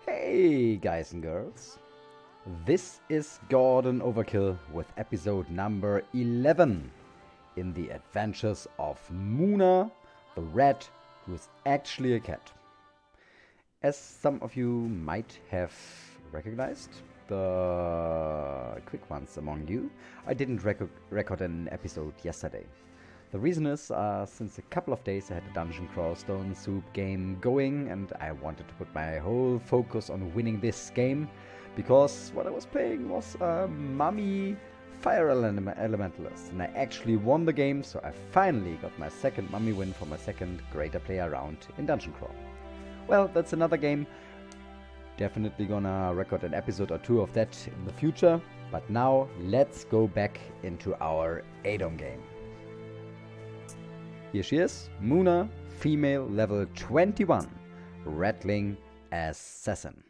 Hey guys and girls, this is Gordon Overkill with episode number 11 in the adventures of Moona, the rat who is actually a cat. As some of you might have recognized, the quick ones among you, I didn't record an episode yesterday. The reason is, since a couple of days I had a dungeon crawl stone soup game going and I wanted to put my whole focus on winning this game because what I was playing was a mummy fire elementalist and I actually won the game, so I finally got my second mummy win for my second greater player round in dungeon crawl. Well, that's another game. Definitely gonna record an episode or two of that in the future, but now let's go back into our ADOM game. Here she is, Moona, female, level 21, Rattling Assassin.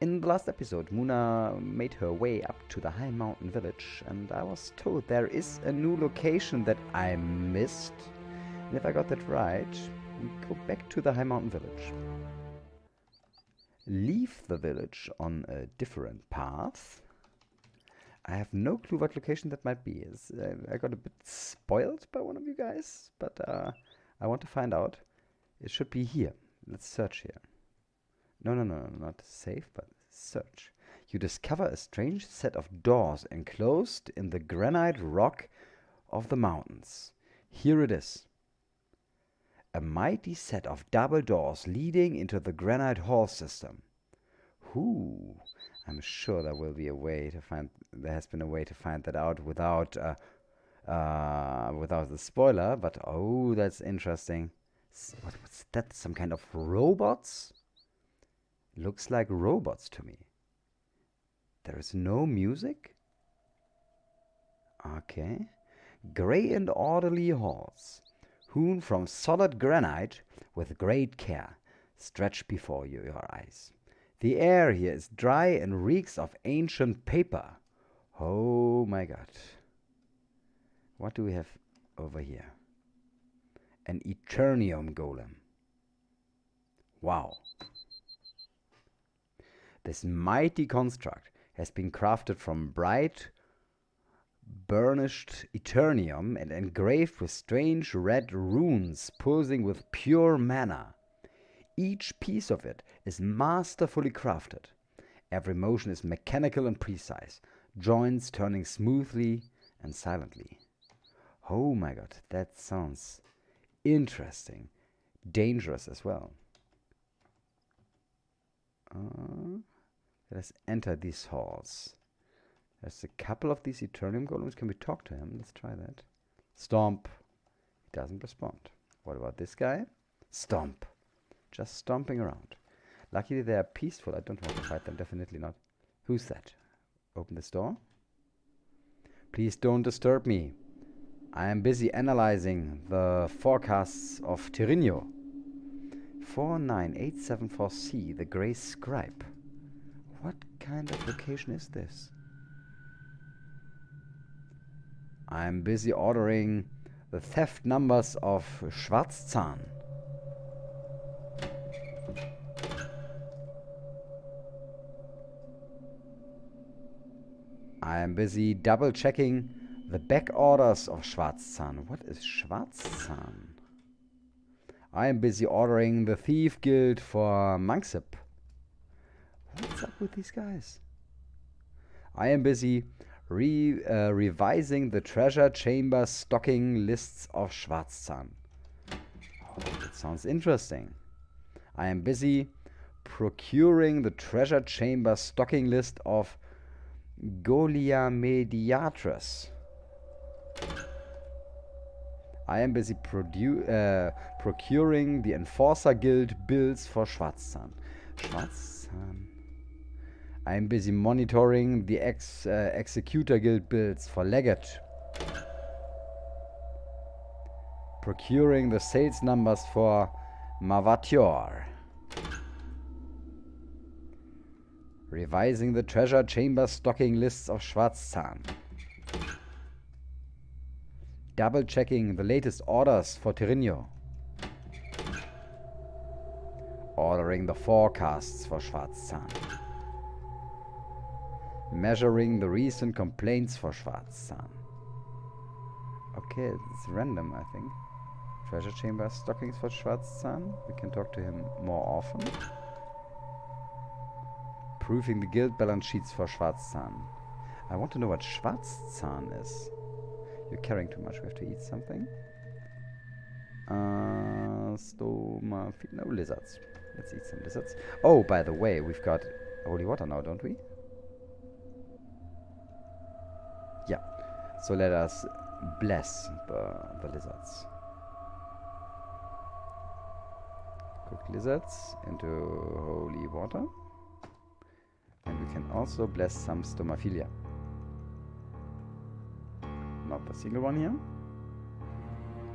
In the last episode, Moona made her way up to the high mountain village, and I was told there is a new location that I missed. And if I got that right, we go back to the high mountain village. Leave the village on a different path. I have no clue what location that might be. I got a bit spoiled by one of you guys, but I want to find out. It should be here. Let's search here. No, not save, but search. You discover a strange set of doors enclosed in the granite rock of the mountains. Here it is. A mighty set of double doors leading into the granite hall system. Ooh. I'm sure there will be a way to find. There has been a way to find that out without the spoiler. But oh, that's interesting. What's that? Some kind of robots? Looks like robots to me. There is no music. Okay. Gray and orderly halls, hewn from solid granite with great care, stretch before your eyes. The air here is dry and reeks of ancient paper. Oh my god. What do we have over here? An Eternium golem. Wow. This mighty construct has been crafted from bright, burnished Eternium and engraved with strange red runes posing with pure mana. Each piece of it is masterfully crafted. Every motion is mechanical and precise, joints turning smoothly and silently. Oh my god, that sounds interesting. Dangerous as well. Let us enter these halls. There's a couple of these Eternium golems. Can we talk to him? Let's try that. Stomp. He doesn't respond. What about this guy? Stomp. Just stomping around. Luckily they are peaceful. I don't want to fight them, definitely not. Who's that? Open this door. Please don't disturb me. I am busy analyzing the forecasts of Tirino. 49874C, the Grey Scribe. What kind of location is this? I am busy ordering the theft numbers of Schwarzzahn. I am busy double-checking the back orders of Schwarzzahn. What is Schwarzzahn? I am busy ordering the Thief Guild for Manxip. What's up with these guys? I am busy revising the treasure chamber stocking lists of Schwarzzahn. Oh, that sounds interesting. I am busy procuring the treasure chamber stocking list of Golia Mediatrix. I am busy procuring the Enforcer Guild builds for Schwarzzahn. Schwarzzahn. I am busy monitoring the Executor Guild builds for Legate. Procuring the sales numbers for Mavatior. Revising the treasure chamber stocking lists of Schwarzzahn. Double checking the latest orders for Tirino. Ordering the forecasts for Schwarzzahn. Measuring the recent complaints for Schwarzzahn. Okay, it's random, I think. Treasure chamber stockings for Schwarzzahn. We can talk to him more often. Proofing the guild balance sheets for Schwarzzahn. I want to know what Schwarzzahn is. You're carrying too much. We have to eat something. No lizards. Let's eat some lizards. Oh, by the way, we've got holy water now, don't we? Yeah. So let us bless the lizards. Cooked lizards into holy water. And we can also bless some stomaphilia. Not the single one here.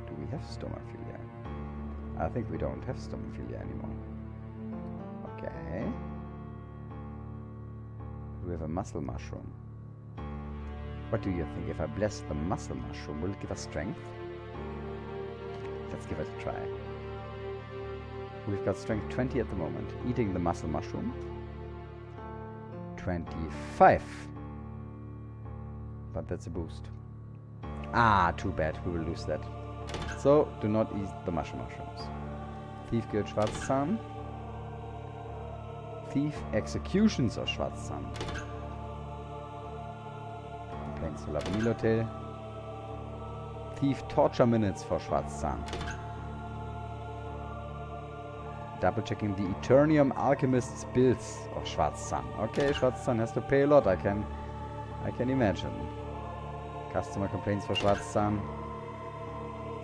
Do we have stomaphilia? I think we don't have stomaphilia anymore. Okay. We have a muscle mushroom. What do you think? If I bless the muscle mushroom, will it give us strength? Let's give it a try. We've got strength 20 at the moment. Eating the muscle mushroom. 25. But that's a boost. Ah, too bad. We will lose that. So, do not eat the mushrooms. Thief Guild Schwarzzahn. Thief Executions of Schwarzzahn. Complaints to Lavanil Hotel. Thief Torture Minutes for Schwarzzahn. Double checking the Eternium Alchemist's builds of Schwarzzahn. Okay, Schwarzzahn has to pay a lot, I can imagine. Customer complaints for Schwarzzahn.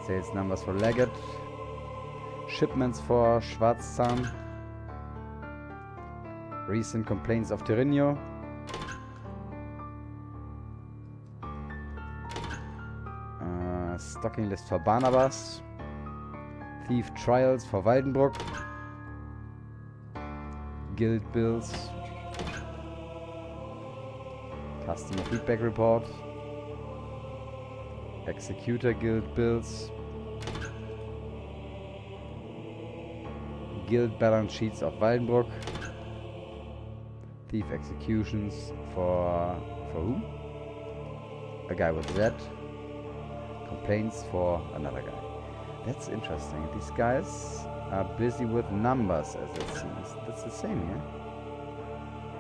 Sales numbers for Legate. Shipments for Schwarzzahn. Recent complaints of Terrinio. Stocking list for Barnabas. Thief trials for Waldenbrook. Guild bills. Customer feedback report. Executor guild bills. Guild balance sheets of Waldenbrook. Thief executions for who? A guy with Z. Complaints for another guy. That's interesting. These guys are busy with numbers, as it seems. That's the same here.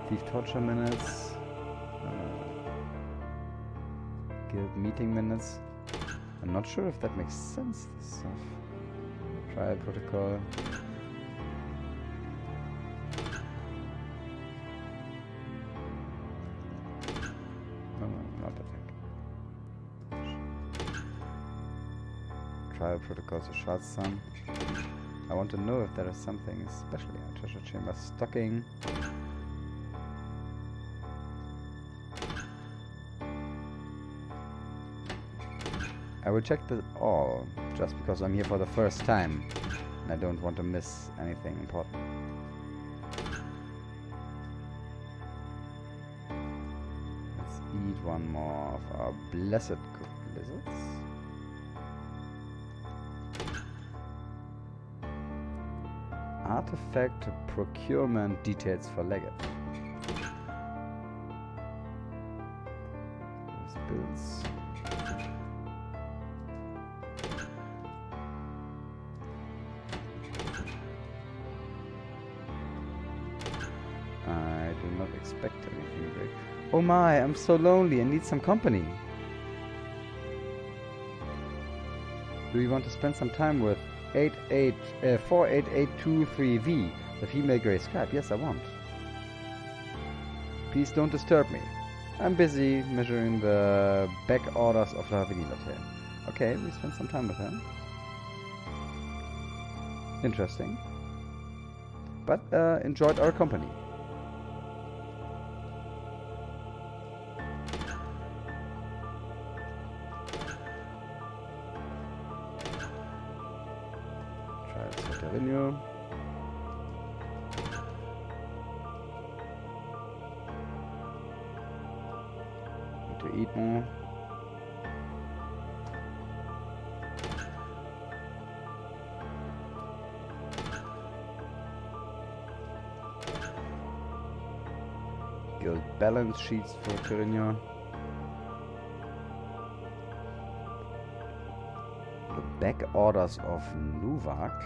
Thief torture minutes. Guild meeting minutes. I'm not sure if that makes sense, this stuff. Trial protocol. No, not that thing. Trial protocols of Schwarzzahn. I want to know if there is something especially on treasure chamber stocking. I will check this all, just because I'm here for the first time and I don't want to miss anything important. Let's eat one more of our blessed cooked lizards. Artifact procurement details for Legate. There's bills. I do not expect anything great. Oh my, I'm so lonely. I need some company. Do you want to spend some time with 48823V, the female grey scribe? Yes, I want. Please don't disturb me. I'm busy measuring the back orders of La Vanilla Hotel. Okay, we spend some time with her. Interesting. But enjoyed our company. Avenue. Need to eat more. guild balance sheets for Tyrannia. The back orders of Nuvak.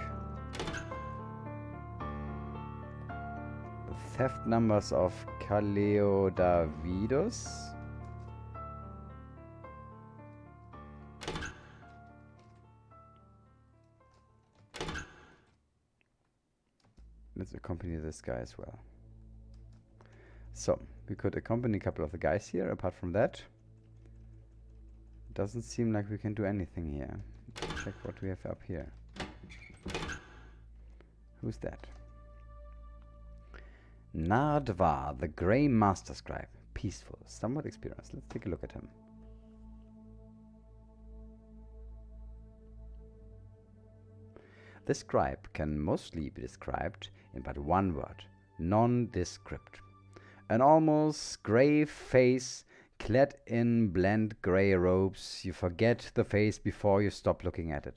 The theft numbers of Kaleo Davidos. Let's accompany this guy as well. So, we could accompany a couple of the guys here. Apart from that, doesn't seem like we can do anything here. Let's check what we have up here. Who's that? Nardvar, the Grey Master Scribe. Peaceful, somewhat experienced. Let's take a look at him. The scribe can mostly be described in but one word, nondescript. An almost grey face clad in bland grey robes. You forget the face before you stop looking at it.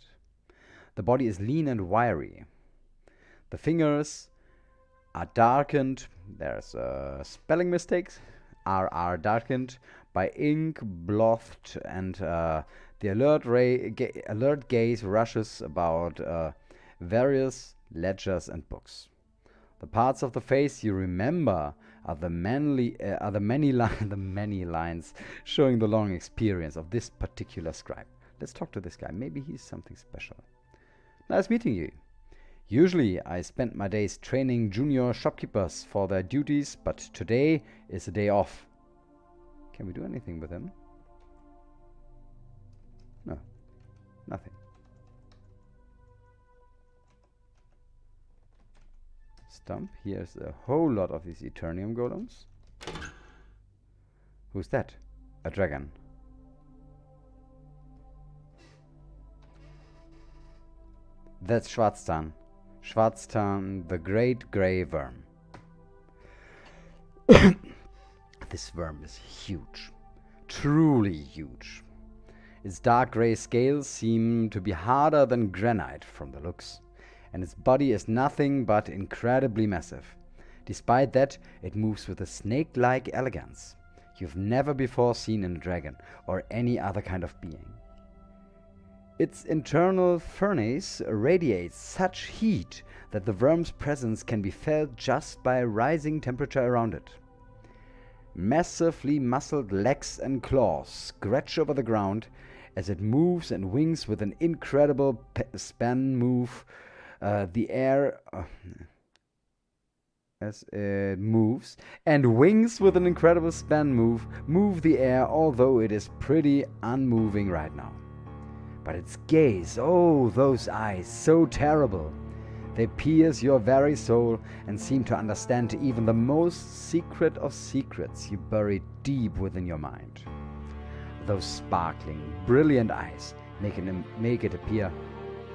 The body is lean and wiry. The fingers are darkened. There's spelling mistakes. Are darkened by ink, blotched, and the alert gaze rushes about various ledgers and books. The parts of the face you remember are the many lines showing the long experience of this particular scribe. Let's talk to this guy. Maybe he's something special. Nice meeting you. Usually I spend my days training junior shopkeepers for their duties, but today is a day off. Can we do anything with him? No. Nothing. Stump. Here's a whole lot of these Eternium golems. Who's that? A dragon. That's Schwarztan. Schwarztan, the great grey worm. This worm is huge. Truly huge. Its dark grey scales seem to be harder than granite from the looks, and its body is nothing but incredibly massive. Despite that, it moves with a snake-like elegance you've never before seen in a dragon or any other kind of being. Its internal furnace radiates such heat that the worm's presence can be felt just by rising temperature around it. Massively muscled legs and claws scratch over the ground as it moves and wings with an incredible span move. The air as it moves and wings with an incredible span move the air, although it is pretty unmoving right now. But its gaze, oh, those eyes, so terrible. They pierce your very soul and seem to understand even the most secret of secrets you bury deep within your mind. Those sparkling, brilliant eyes make it appear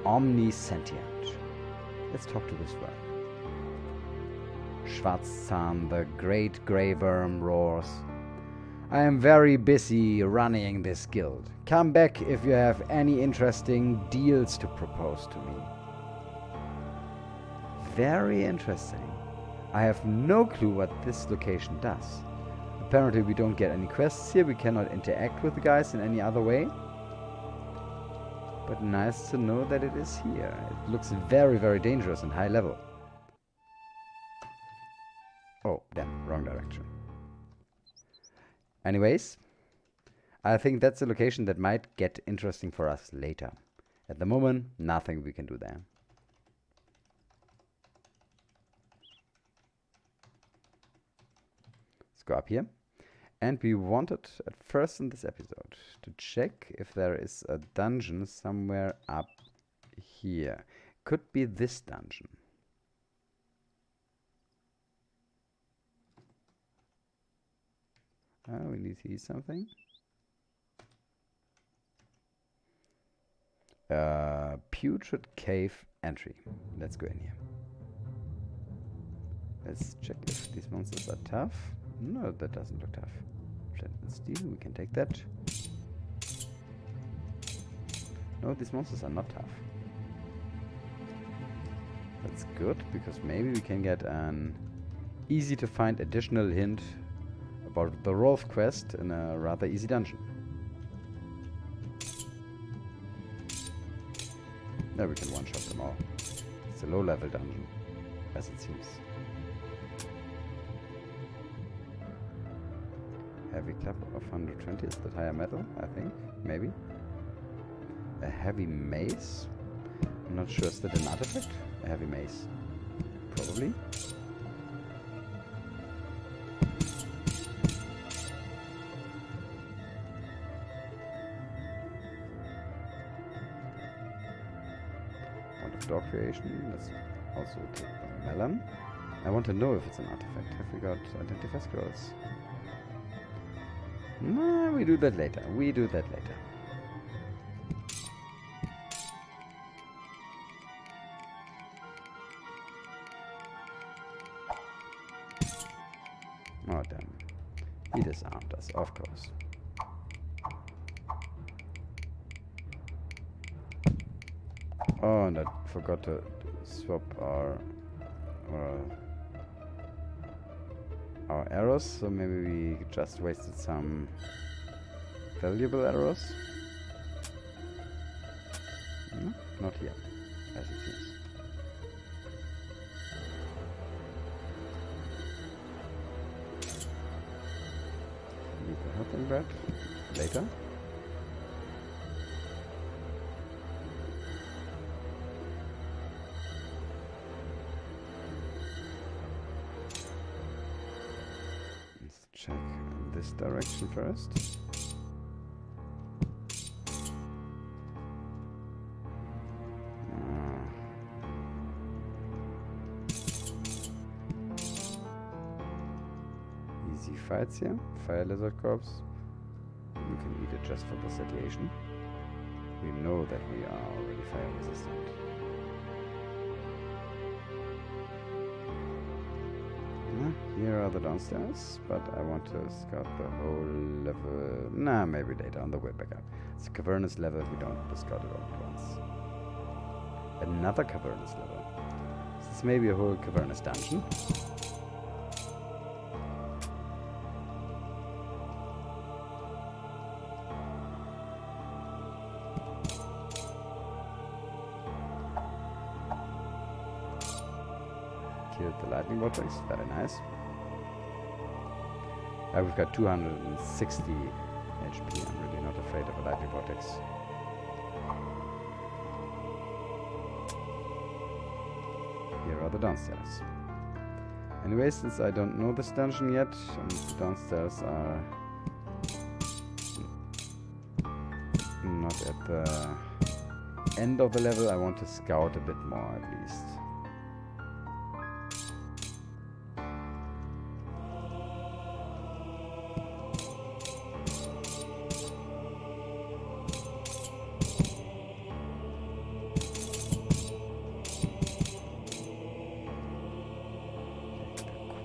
omniscient. Let's talk to this one. Schwarzzahn, the great grey worm, roars. I am very busy running this guild. Come back if you have any interesting deals to propose to me. Very interesting. I have no clue what this location does. Apparently we don't get any quests here. We cannot interact with the guys in any other way. But nice to know that it is here. It looks very, very dangerous and high level. Oh, damn, wrong direction. Anyways, I think that's a location that might get interesting for us later. At the moment, nothing we can do there. Let's go up here. And we wanted at first in this episode to check if there is a dungeon somewhere up here. Could be this dungeon. Oh, we need to see something. Putrid Cave entry. Let's go in here. Let's check if these monsters are tough. No, that doesn't look tough. Steel, we can take that. No, these monsters are not tough. That's good, because maybe we can get an easy to find additional hint about the Rolf quest in a rather easy dungeon. There we can one-shot them all. It's a low-level dungeon, as it seems. Heavy club of 120, is that higher metal? I think, maybe. A heavy mace? I'm not sure, is that an artifact? A heavy mace. Probably. Door creation. Let's also take the melon. I want to know if it's an artifact. Have we got identify scrolls? No, we do that later. We do that later. Oh damn. He disarmed us, of course. Oh, and I forgot to swap our arrows, so maybe we just wasted some valuable arrows. No, not here, as it seems. Need the helping bread later. Check this direction first. Easy fights here. Fire lizard corpse. We can eat it just for the satiation. We know that we are already fire resistant. Here are the downstairs, but I want to scout the whole level. Nah, maybe later on the way back up. It's a cavernous level, we don't have to scout it all at once. Another cavernous level. This is maybe a whole cavernous dungeon. Killed the lightning vortex, very nice. We've got 260 HP. I'm really not afraid of a lightning vortex. Here are the downstairs. Anyway, since I don't know this dungeon yet, and the downstairs are not at the end of the level, I want to scout a bit more at least.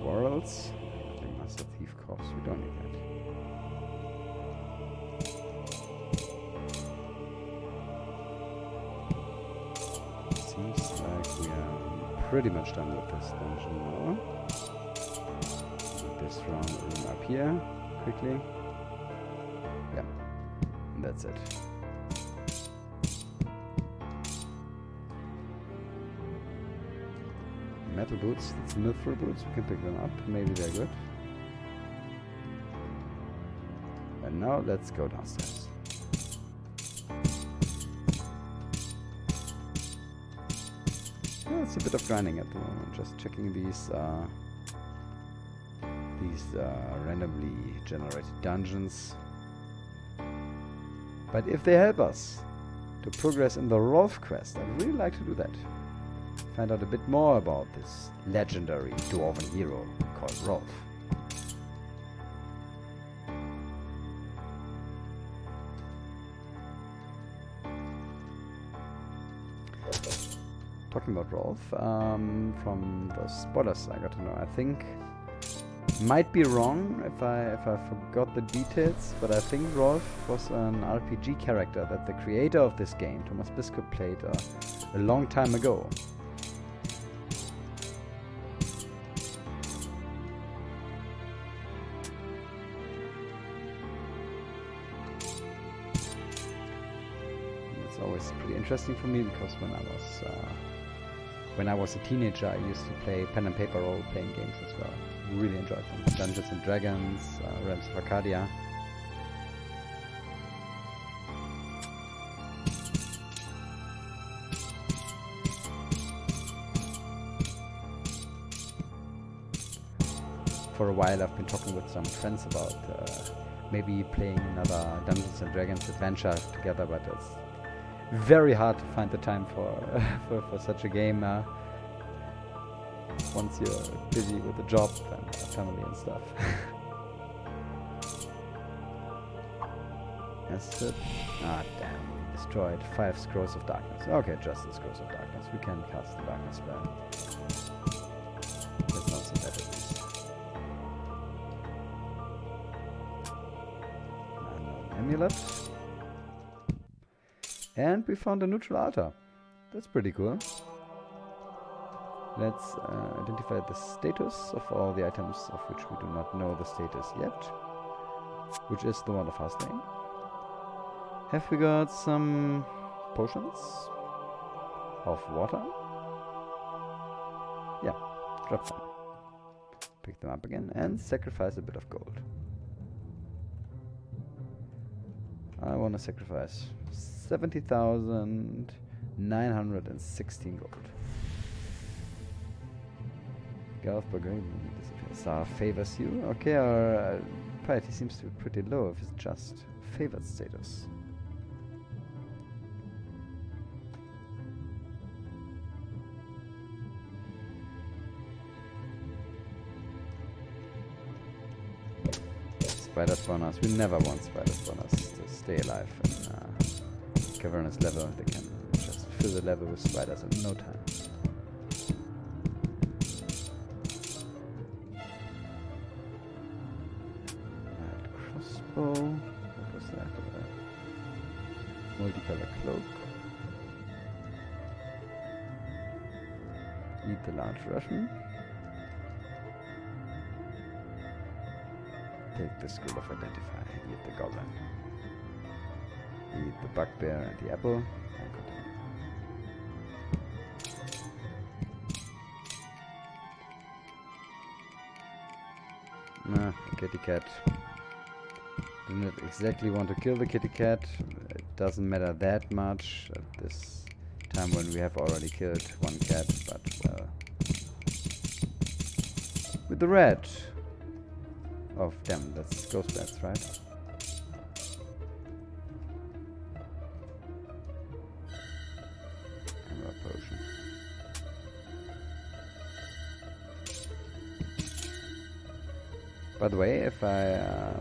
Quarrels. The Master Thief Corpse, we don't need that. Seems like we are pretty much done with this dungeon now. This round room up here, quickly. Yeah, and that's it. Metal boots, it's mithril boots, we can pick them up, maybe they're good. And now let's go downstairs. Well, it's a bit of grinding at the moment, just checking these randomly generated dungeons. But if they help us to progress in the Rolf quest, I'd really like to do that. Find out a bit more about this legendary dwarven hero called Rolf. Talking about Rolf, from the spoilers I got to know, I think, might be wrong if I forgot the details, but I think Rolf was an RPG character that the creator of this game, Thomas Biskup, played a long time ago. interesting for me because when I was a teenager, I used to play pen and paper role-playing games as well. Really enjoyed them. Dungeons and Dragons, Realms of Arcadia. For a while I've been talking with some friends about maybe playing another Dungeons and Dragons adventure together, but it's very hard to find the time for such a game once you're busy with a job and a family and stuff. That's it. Ah, damn. We destroyed 5 Scrolls of Darkness. Okay, just the Scrolls of Darkness. We can cast the Darkness spell. That's not so bad at least. Amulet. And we found a neutral altar. That's pretty cool. Let's identify the status of all the items of which we do not know the status yet, which is the Wand of Fasting. Have we got some potions of water? Yeah, drop them. Pick them up again and sacrifice a bit of gold. I want to sacrifice 70,916 gold. Garth Burgundy disappears. Star favors you. Okay, our piety seems to be pretty low if it's just favored status. Spider spawners. We never want spider spawners to stay alive in cavernous level. They can just fill the level with spiders in no time. Crossbow. What was that? Multicolor cloak. Eat the large Russian. Take the Scroll of Identify. Eat the Goblin. Eat the Bugbear and the apple. And continue. The kitty cat. Do not exactly want to kill the kitty cat. It doesn't matter that much at this time when we have already killed one cat, but well. With the red. Oh, damn, that's ghost bats, right? Amber potion. By the way, if I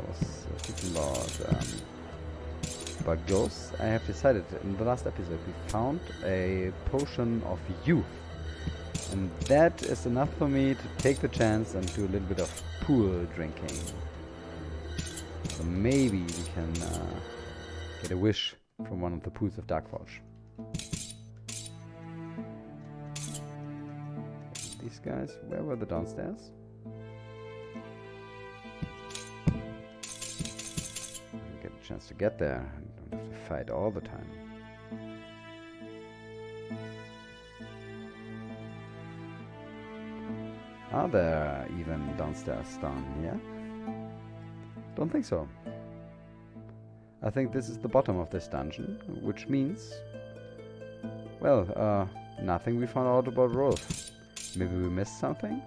was thinking about ghosts, I have decided in the last episode we found a potion of youth. And that is enough for me to take the chance and do a little bit of pool drinking. So maybe we can get a wish from one of the pools of Darkforge. These guys, where were the downstairs? Get a chance to get there. I don't have to fight all the time. Are there even downstairs down here? Don't think so. I think this is the bottom of this dungeon, which means... well, nothing we found out about Rolf. Maybe we missed something?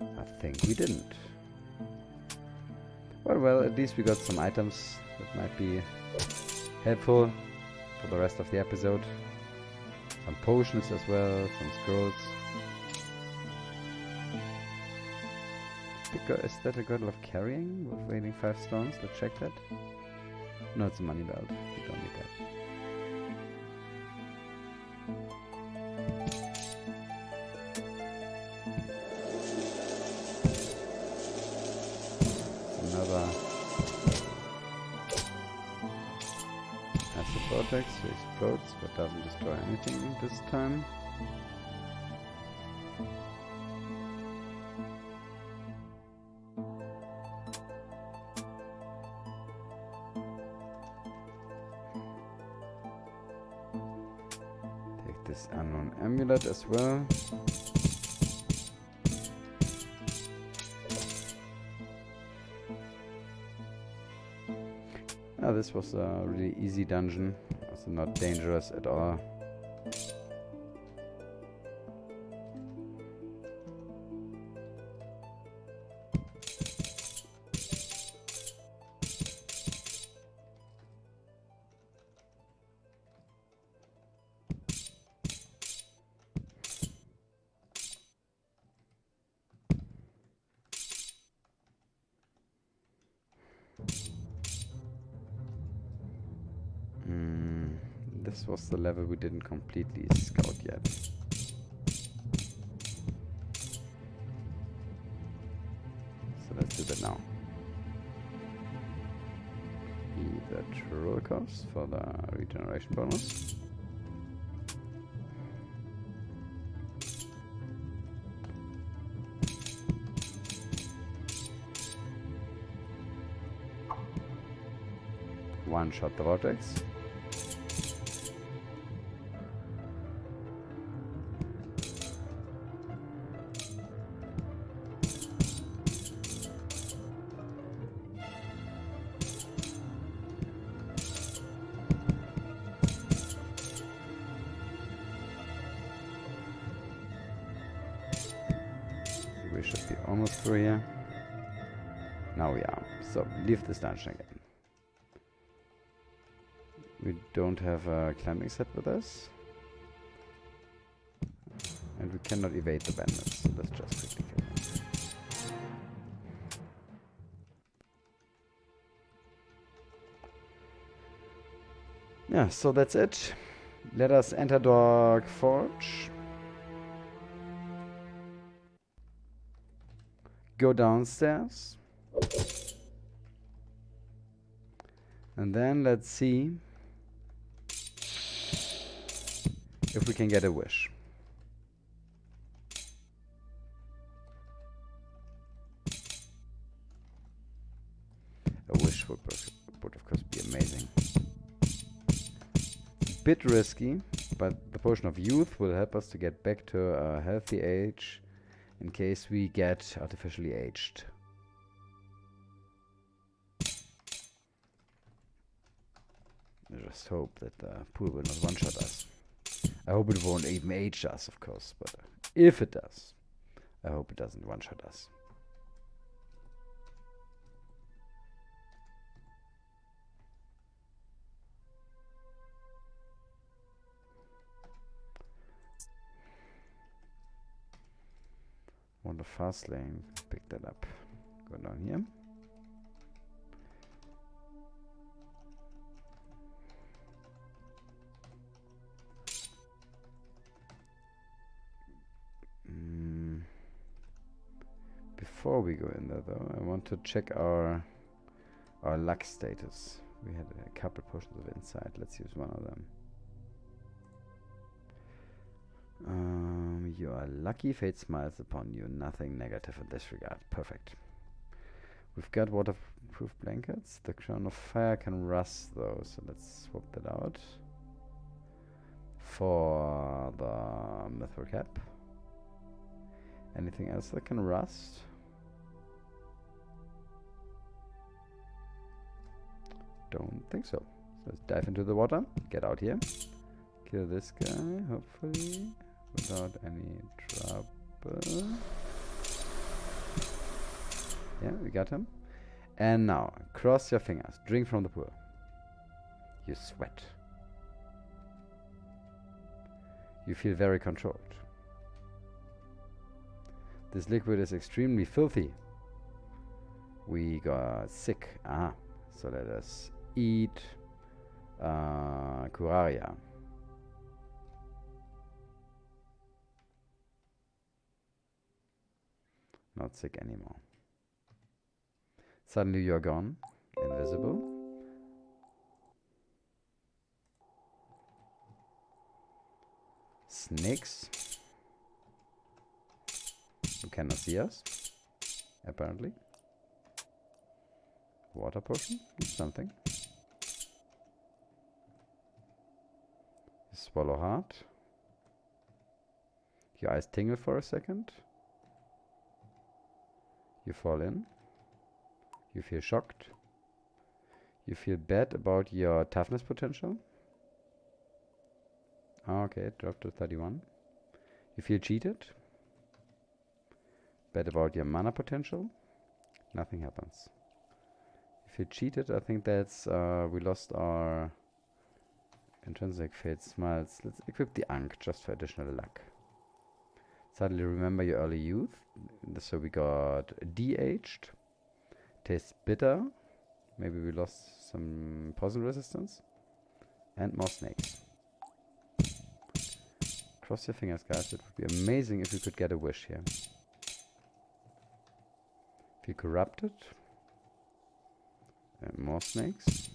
I think we didn't. Well, at least we got some items that might be helpful for the rest of the episode. Some potions as well, some scrolls. Is that a girdle of carrying with waiting 5 stones? Let's check that. No, it's a money belt. We don't need that. Another acid vortex, so explodes but doesn't destroy anything this time. this unknown amulet as well. Ah, this was a really easy dungeon. Also not dangerous at all. This was the level we didn't completely scout yet. So let's do that now. The roller coaster for the regeneration bonus. One shot the vortex. We should be almost through here. Now we are. So leave this dungeon again. We don't have a climbing set with us. And we cannot evade the bandits. So let's just quickly kill them. Yeah, so that's it. Let us enter Dark Forge. Go downstairs. And then let's see if we can get a wish. A wish would of course be amazing. Bit risky, but the potion of youth will help us to get back to a healthy age in case we get artificially aged. I just hope that the pool will not one-shot us. I hope it won't even age us, of course, but if it does, I hope it doesn't one-shot us. Want a fast lane, pick that up. Go down here. Before we go in there though, I want to check our luck status. We had a couple potions of insight. Let's use one of them. You are lucky, fate smiles upon you. Nothing negative in this regard. Perfect. We've got waterproof blankets. The crown of fire can rust though, so let's swap that out for the mithril cap. Anything else that can rust? Don't think so. So let's dive into the water. Get out here. Kill this guy, hopefully, without any trouble. Yeah, we got him. And now, cross your fingers. Drink from the pool. You sweat. You feel very controlled. This liquid is extremely filthy. We got sick. Ah, so let us eat Curaria. Not sick anymore. Suddenly you're gone. Invisible. Snakes. Who cannot see us. Apparently. Water potion. Something. Swallow heart. Your eyes tingle for a second. You fall in. You feel shocked. You feel bad about your toughness potential. Okay, it dropped to 31. You feel cheated. Bad about your mana potential. Nothing happens. You feel cheated. I think that's we lost our intrinsic fate smiles. Let's equip the Ankh just for additional luck. Suddenly remember your early youth. So we got de-aged. Tastes bitter. Maybe we lost some poison resistance. And more snakes. Cross your fingers, guys. It would be amazing if we could get a wish here. Feel corrupted. And more snakes.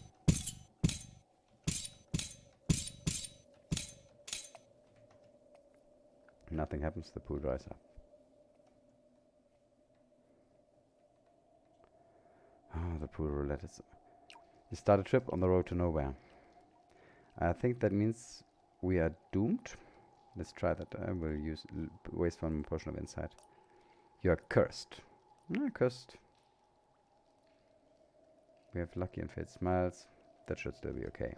Nothing happens, the pool dries up. Oh, the pool roulette is... You start a trip on the road to nowhere. I think that means we are doomed. Let's try that. I will waste one more potion of insight. You are cursed. Cursed. We have lucky and fate smiles. That should still be okay.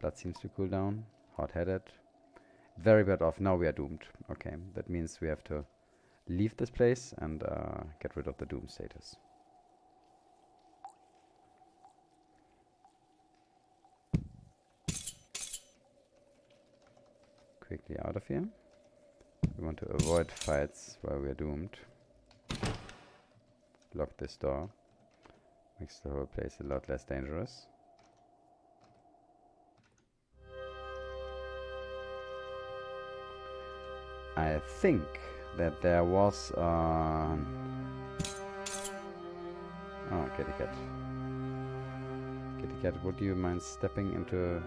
Blood seems to cool down. Hot-headed. Very bad off. Now we are doomed. Okay, that means we have to leave this place and get rid of the doom status. Quickly out of here. We want to avoid fights while we are doomed. Lock this door. Makes the whole place a lot less dangerous. I think that there was oh, kitty cat. Kitty cat, would you mind stepping into...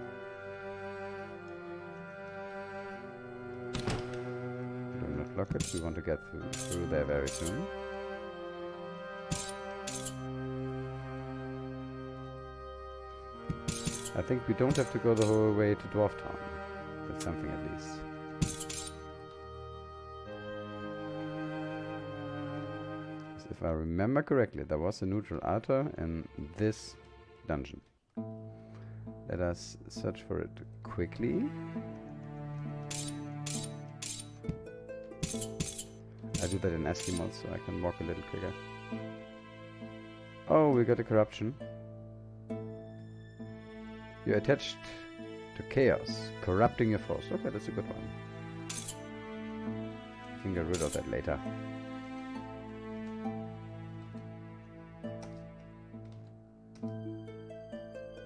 Do not lock it, we want to get through there very soon. I think we don't have to go the whole way to Dwarf Town. That's something at least. If I remember correctly, there was a neutral altar in this dungeon. Let us search for it quickly. I do that in ASCII mode so I can walk a little quicker. Oh, we got a corruption. You're attached to chaos, corrupting your foes. Okay, that's a good one. You can get rid of that later.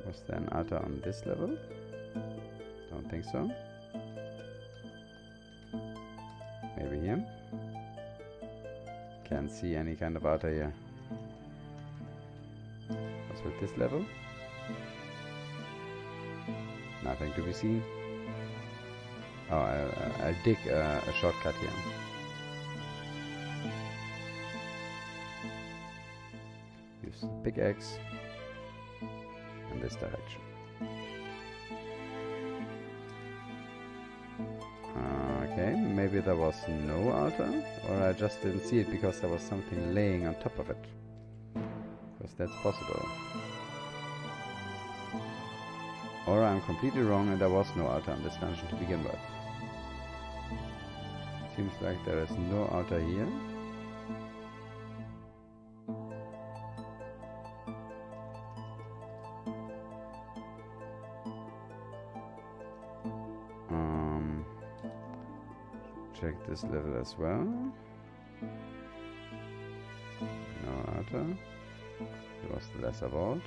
Was there an altar on this level? Don't think so. Maybe here. Can't see any kind of altar here. What's with this level? Nothing to be seen. Oh, I'll dig a shortcut here. Use the pickaxe in this direction. Okay, maybe there was no altar, or I just didn't see it because there was something laying on top of it. Because that's possible. Or I'm completely wrong and there was no altar in this dungeon to begin with. Seems like there is no altar here. Check this level as well. No altar. It was the lesser vault.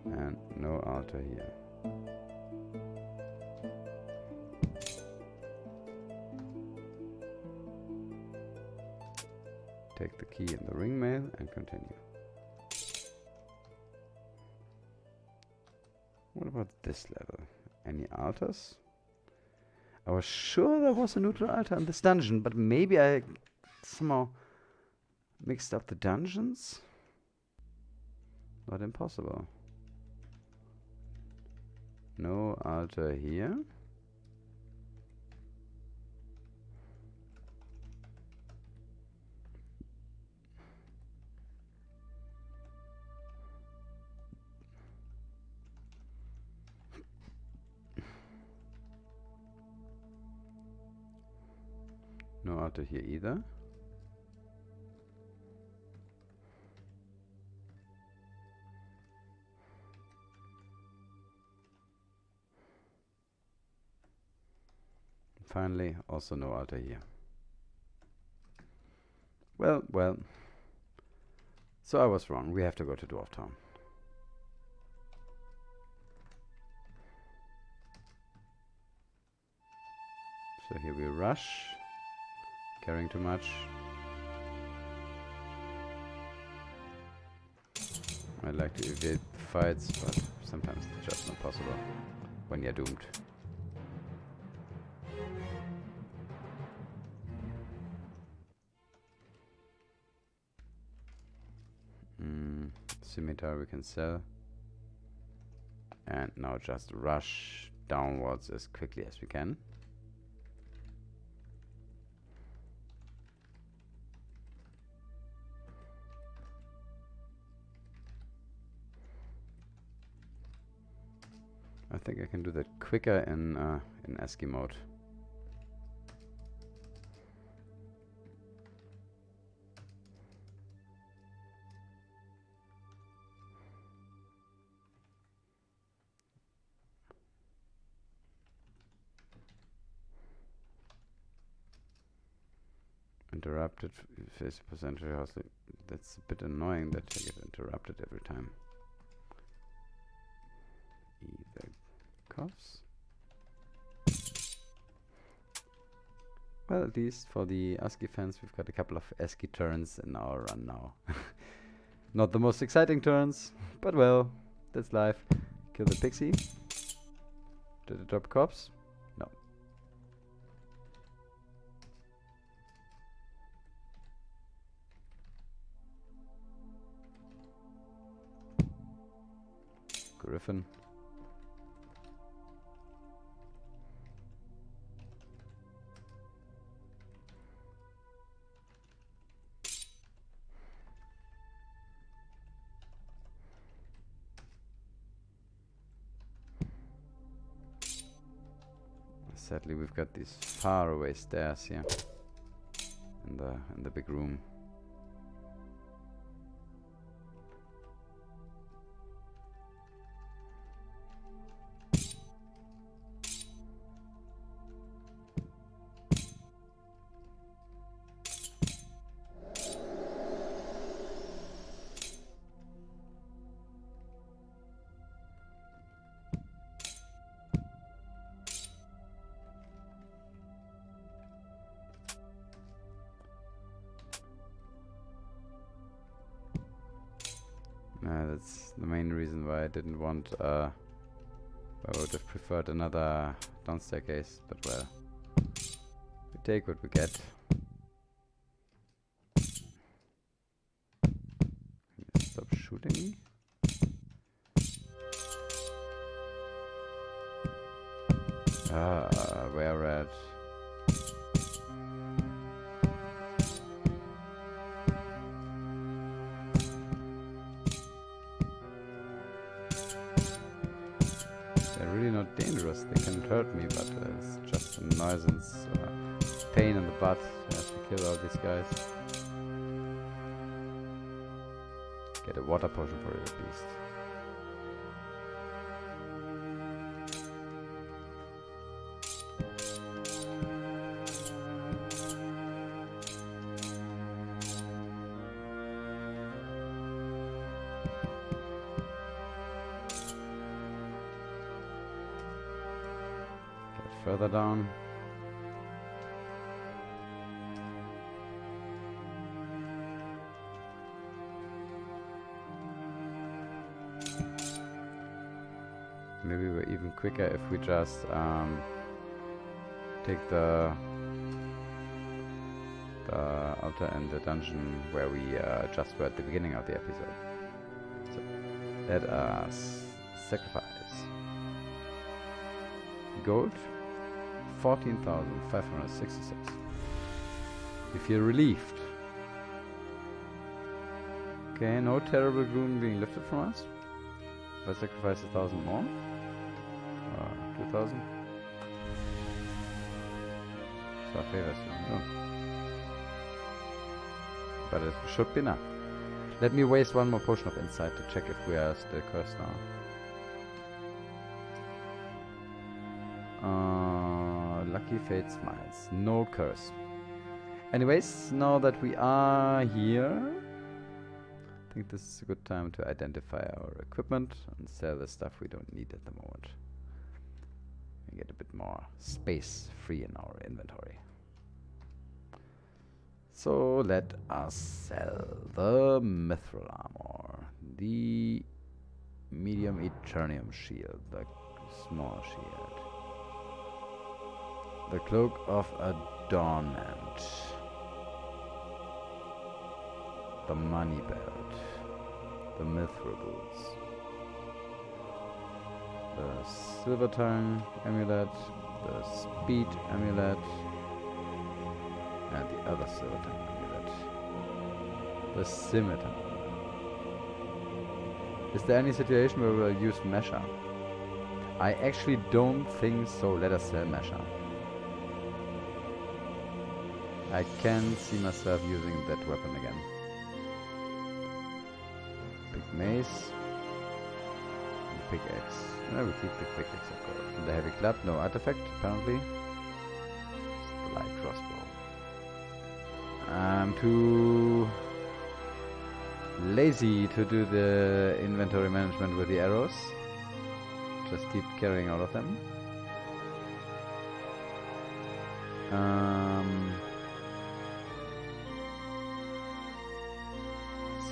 And no altar here. Take the key in the ring mail and continue. What about this level? Any altars? I was sure there was a neutral altar in this dungeon, but maybe I somehow mixed up the dungeons? Not impossible. No altar here. No altar here either. Finally, also no altar here. Well, well. So I was wrong. We have to go to Dwarf Town. So here we rush. Carrying too much. I like to evade fights, but sometimes it's just not possible when you're doomed. Scimitar we can sell. And now just rush downwards as quickly as we can. I think I can do that quicker in ASCII mode. Interrupted face percentage house. That's a bit annoying that I get interrupted every time. Either cuffs. Well, at least for the ASCII fans, we've got a couple of ASCII turns in our run now. Not the most exciting turns, but well, that's life. Kill the pixie. Did it drop cops? No. Griffin. Sadly, we've got these far away stairs here in the big room. That's the main reason why I didn't want, I would have preferred another down staircase, but well, we take what we get. Stop shooting me. Where at? Really not dangerous, they can hurt me, but it's just a nuisance, pain in the butt. I have to kill all these guys. Get a water potion for it at least. Further down. Maybe we're even quicker if we just take the altar and the dungeon where we just were at the beginning of the episode. So let us sacrifice. Gold. 14,566. We feel relieved. Okay, no terrible gloom being lifted from us. If I sacrifice 1,000 more. 2,000. transfer favors you. No. But it should be enough. Let me waste one more potion of insight to check if we are still cursed now. Lucky fate smiles. No curse. Anyways, now that we are here, I think this is a good time to identify our equipment and sell the stuff we don't need at the moment. We get a bit more space free in our inventory. So let us sell the mithril armor, the medium eternium shield, the small shield, the cloak of adornment, the money belt, the mithril boots, the silver tongue amulet, the speed amulet, and the other silver tongue amulet, the scimitar. Is there any situation where we'll use Mesha? I actually don't think so. Let us sell Mesha. I can see myself using that weapon again. Big mace. And pickaxe. I will keep the pickaxe, of course. And the heavy club, no artifact, apparently. It's the light crossbow. I'm too lazy to do the inventory management with the arrows. Just keep carrying all of them.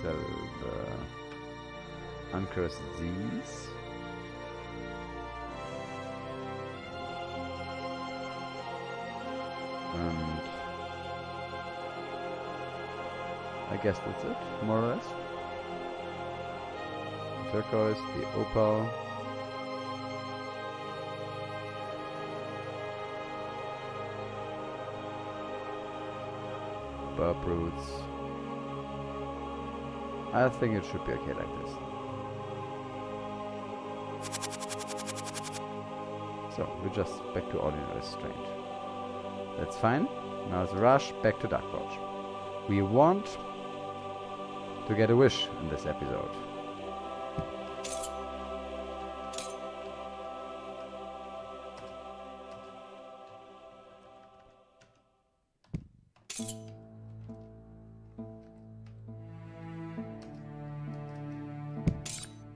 Sell the uncursed Z's. And I guess that's it, more or less. The turquoise, the opal. Burp roots. I think it should be okay like this. So, we're just back to ordinary strength. That's fine. Now it's a rush back to Darkforge. We want to get a wish in this episode.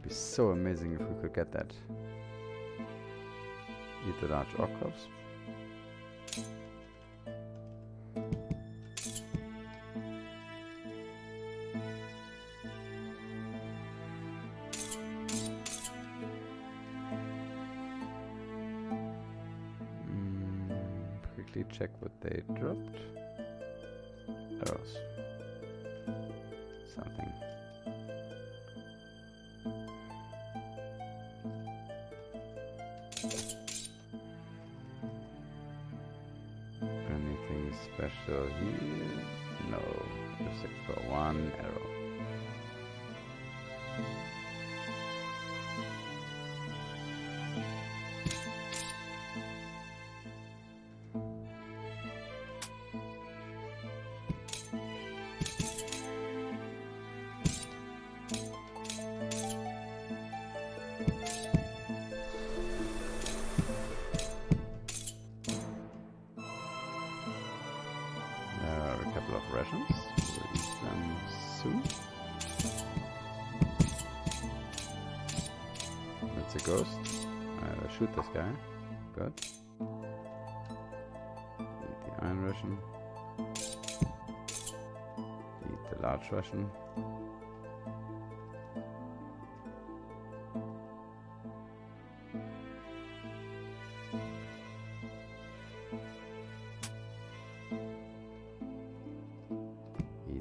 Be so amazing if we could get that. Eat the large orc corpse. Quickly check what they dropped. Arrows. Something. Anything special here? No. Just for one arrow. Rations. We'll use them soon. That's a ghost. I'll shoot this guy. Good. Eat the iron ration. Eat the large ration.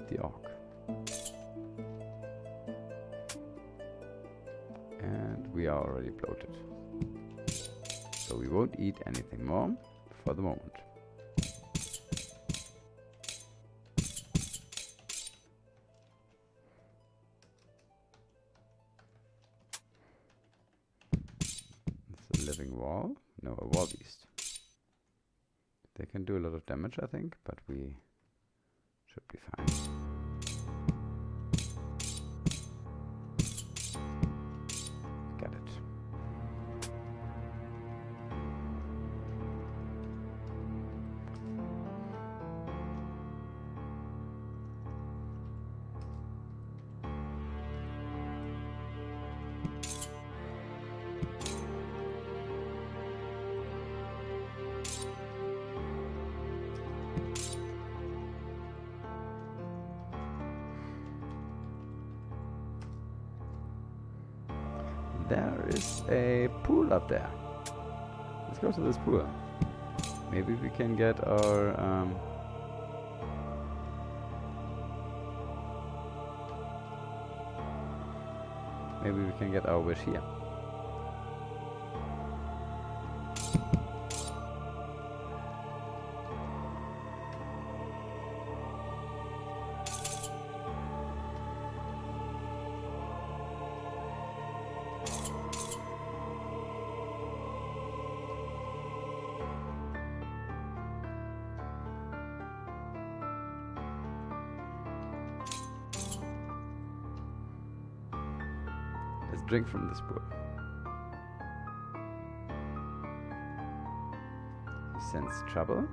The orc. And we are already bloated. So we won't eat anything more for the moment. It's a living wall. No, a wall beast. They can do a lot of damage, I think, but we should be fine. Got it. There is a pool up there. Let's go to this pool. Maybe we can get our wish here. Drink from this pool. He sense trouble.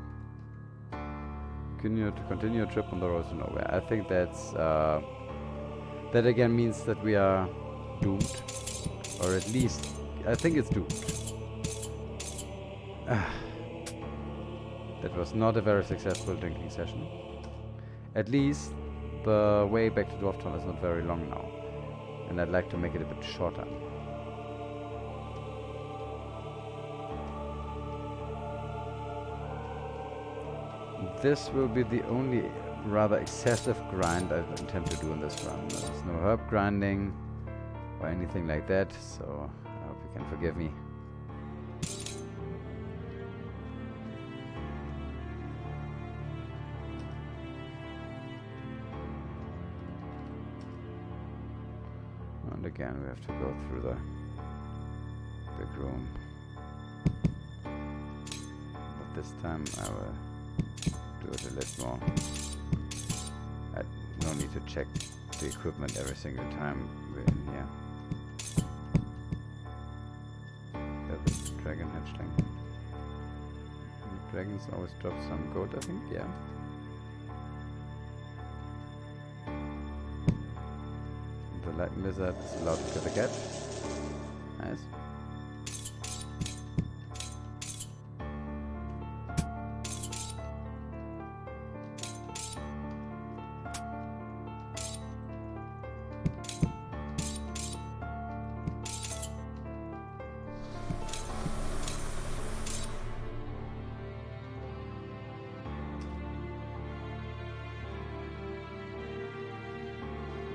Continue your trip on the road to nowhere. I think that's that again means that we are doomed, or at least I think it's doomed. That was not a very successful drinking session. At least the way back to Dwarftown is not very long now. And I'd like to make it a bit shorter. This will be the only rather excessive grind I intend to do in this run. There's no herb grinding or anything like that, so I hope you can forgive me. And again, we have to go through the big room. But this time I will do it a little more. I no need to check the equipment every single time we're in here. There's a dragon hatchling. The dragons always drop some gold, I think, yeah. The light lizard is allowed to kill the cat. Nice.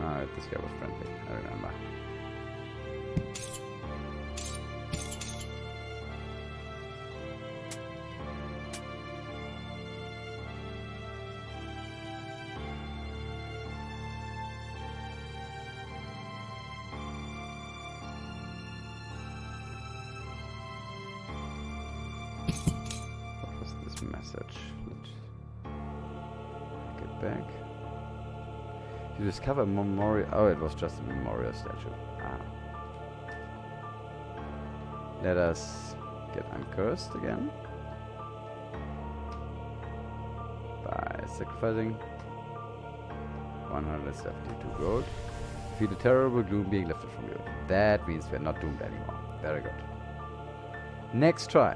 Alright, this guy was friendly, I remember. What was this message? Let's get back. You discover a memorial. Oh, it was just a memorial statue. Ah. Let us get uncursed again by sacrificing 172 gold. Feel the terrible gloom being lifted from you. That means we're not doomed anymore. Very good. Next try.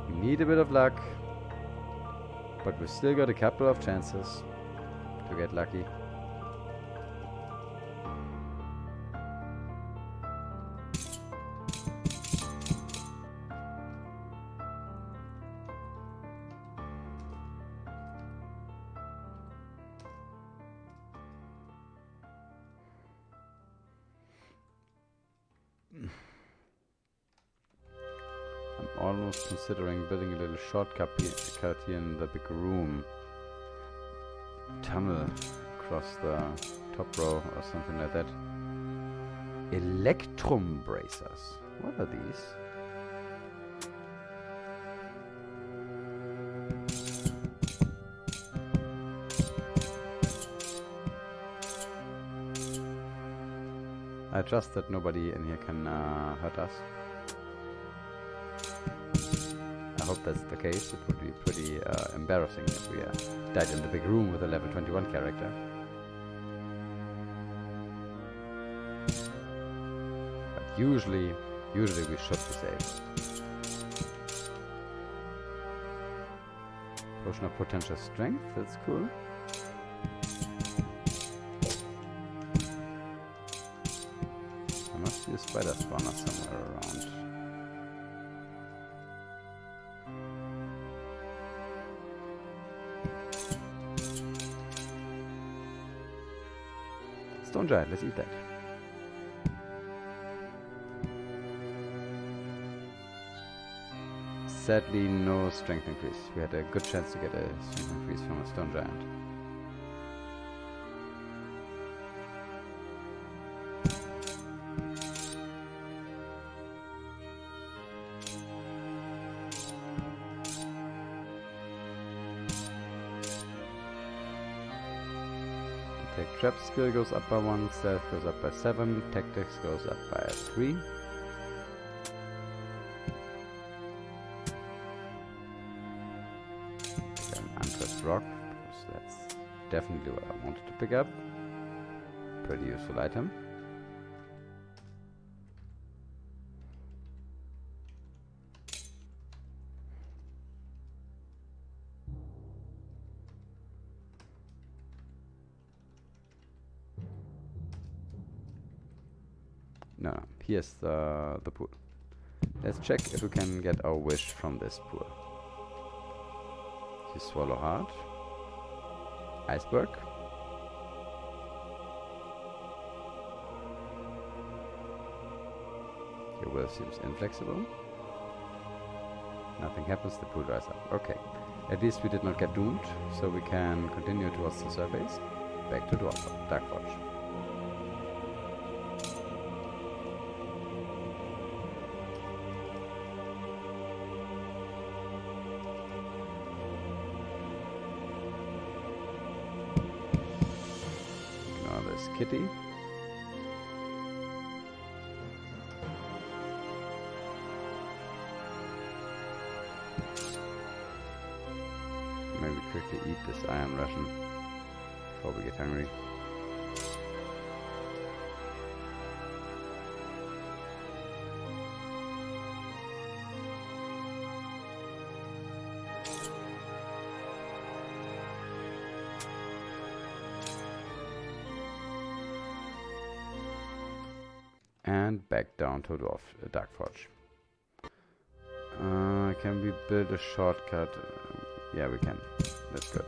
We need a bit of luck. But we've still got a couple of chances to get lucky. I'm almost considering building a little shortcut here in the big room. Tunnel across the top row or something like that. Electrum bracers. What are these? just that nobody in here can hurt us. I hope that's the case. It would be pretty embarrassing if we died in the big room with a level 21 character. But usually we should be safe. Potion of potential strength, that's cool. There must be a spider spawner somewhere around. Stone giant, let's eat that. Sadly, no strength increase. We had a good chance to get a strength increase from a stone giant. Detect trap skill goes up by 1, stealth goes up by 7, tactics goes up by 3. Rock, because that's definitely what I wanted to pick up. Pretty useful item. No, here's the pool. Let's check if we can get our wish from this pool. You swallow hard. Iceberg. Your will seems inflexible. Nothing happens, the pool dries up. Okay. At least we did not get doomed, so we can continue towards the surface. Back to Dark Forge. Kitty. Maybe quickly eat this iron ration before we get hungry. And back down to Dark Forge. Can we build a shortcut? Yeah, we can. That's good.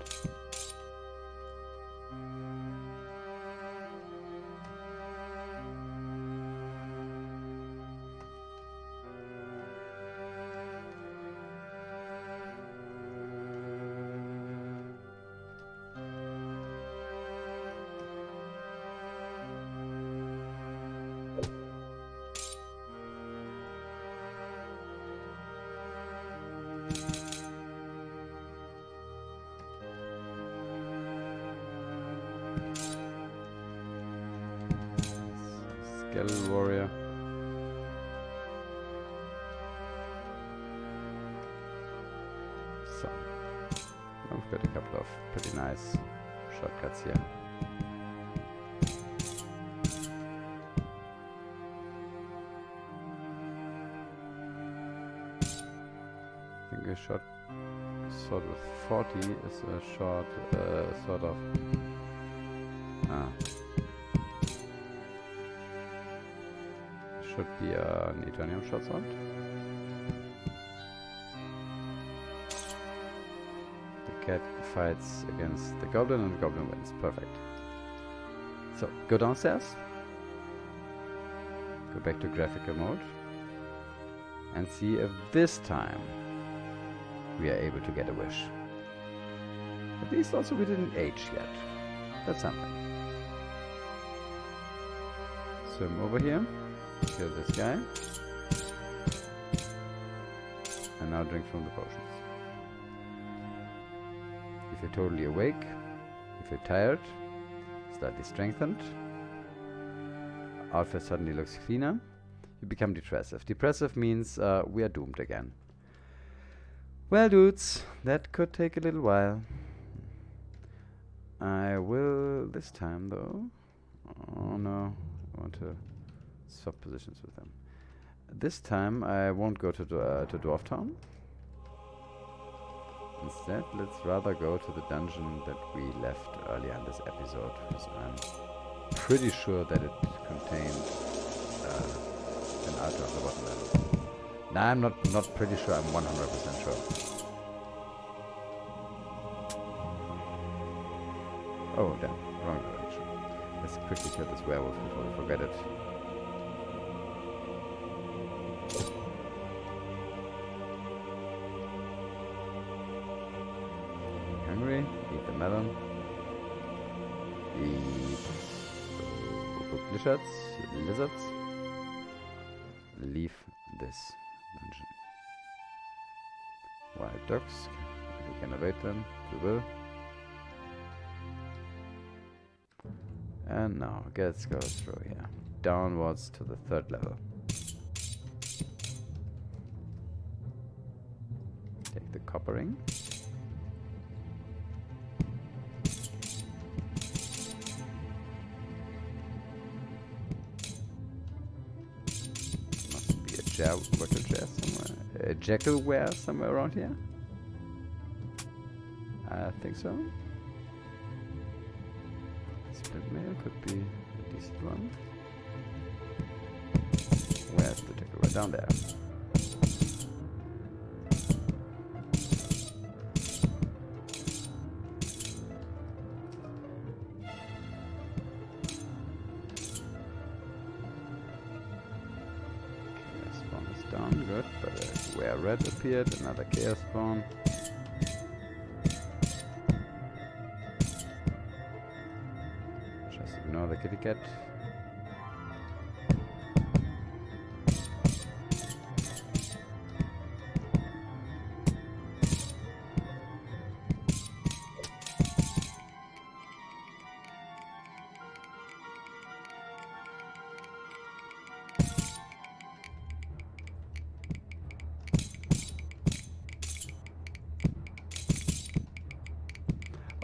Skeletal warrior. So, now we've got a couple of pretty nice shortcuts here. I think a short sword with 40 is a short sort of should be an Eternium short sword. The cat fights against the goblin and the goblin wins. Perfect. So, go downstairs. Go back to graphical mode. And see if this time we are able to get a wish. At least also we didn't age yet. That's something. Swim over here. Kill this guy. And now drink from the potions. If you're totally awake, if you're tired, slightly strengthened. Outfit suddenly looks cleaner. You become depressive. Depressive means we are doomed again. Well, dudes, that could take a little while. I will this time, though. Oh no, I want to swap positions with them. This time I won't go to Dwarf Town. Instead, let's rather go to the dungeon that we left earlier in this episode, because I'm pretty sure that it contained an altar of the bottom level. Nah, I'm not pretty sure, I'm 100% sure. Oh, damn, wrong direction. Let's quickly kill this werewolf before we forget it. Hungry? Eat the melon. Eat lizards. Leave this dungeon. Wild ducks. If we can evade them, we will. And now, let's go through here. Downwards to the 3rd level. Take the copper ring. Must be a jackalware somewhere around here. I think so. Split mail could be a decent one. Where's the jackalware? Down there. Done, good, but where red appeared, another chaos spawn. Just ignore the kitty cat.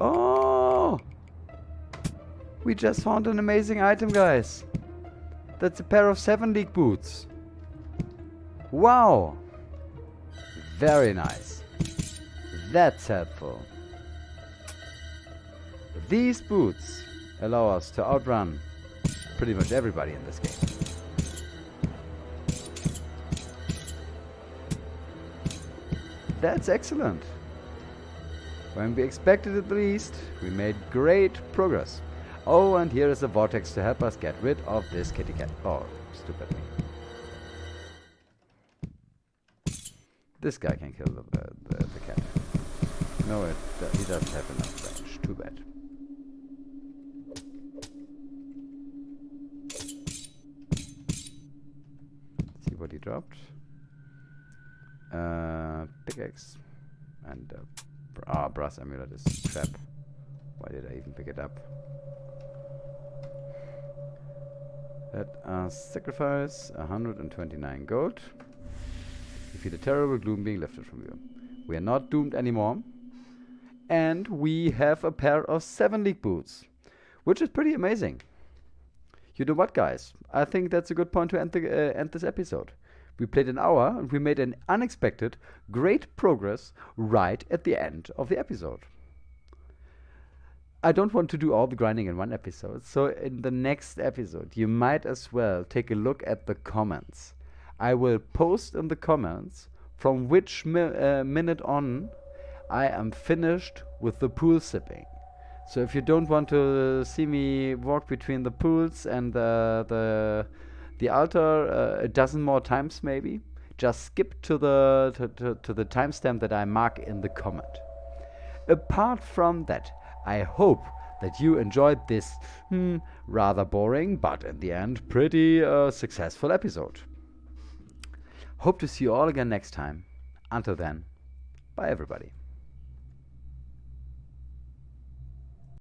Oh! We just found an amazing item, guys. That's a pair of 7 league boots. Wow! Very nice. That's helpful. These boots allow us to outrun pretty much everybody in this game. That's excellent. When we expected it the least, we made great progress. Oh, and here is a vortex to help us get rid of this kitty cat. Oh, stupid me. This guy can kill the cat. No, he doesn't have enough range. Too bad. See what he dropped. Pickaxe and brass amulet is crap. Why did I even pick it up? Let us sacrifice 129 gold. You feel a terrible gloom being lifted from you. We are not doomed anymore. And we have a pair of 7 league boots, which is pretty amazing. You know what, guys? I think that's a good point to end this episode. We played an hour and we made an unexpected great progress right at the end of the episode. I don't want to do all the grinding in one episode, so in the next episode you might as well take a look at the comments. I will post in the comments from which minute on I am finished with the pool sipping. So if you don't want to see me walk between the pools and the altar a dozen more times maybe, just skip to the timestamp that I mark in the comment. Apart from that, I hope that you enjoyed this rather boring, but in the end pretty successful episode. Hope to see you all again next time. Until then, bye everybody.